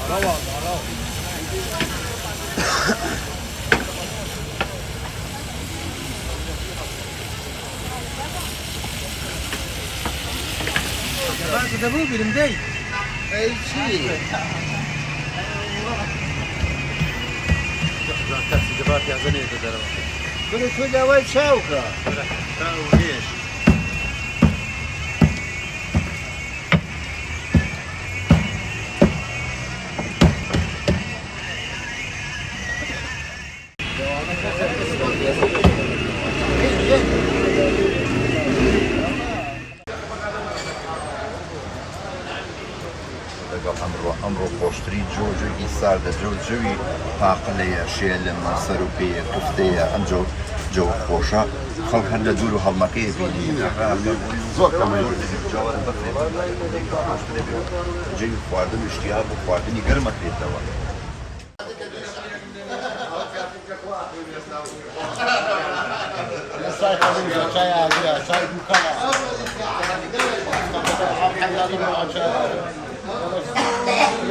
Ben de bu birim değil. Ey şey. Zaten sıcak yazan neydi derim. Bunu çocuğa çavka. Tamam, iyi. ئەمڕۆ خۆشتری جۆجوی ساردە جۆجوی پاقلەیە شێلمە سەرروپەیە کوفتەیە ئەم جۆ خۆشە خەڵک هەر لە دوور و هەڵمەکەی بینی زۆر جێوی خواردن شتیا بۆ خواردنی گەرمەکرێتەوە. چای خەڵوزە چای ئاگرا چای دووکەڵە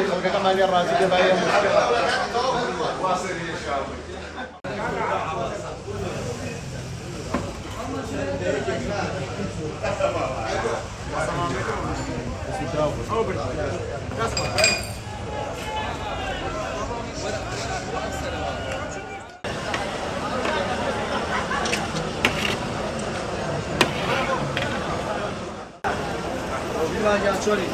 خەڵکەکە مالی ڕازی دەبایە Viva Giaccioli.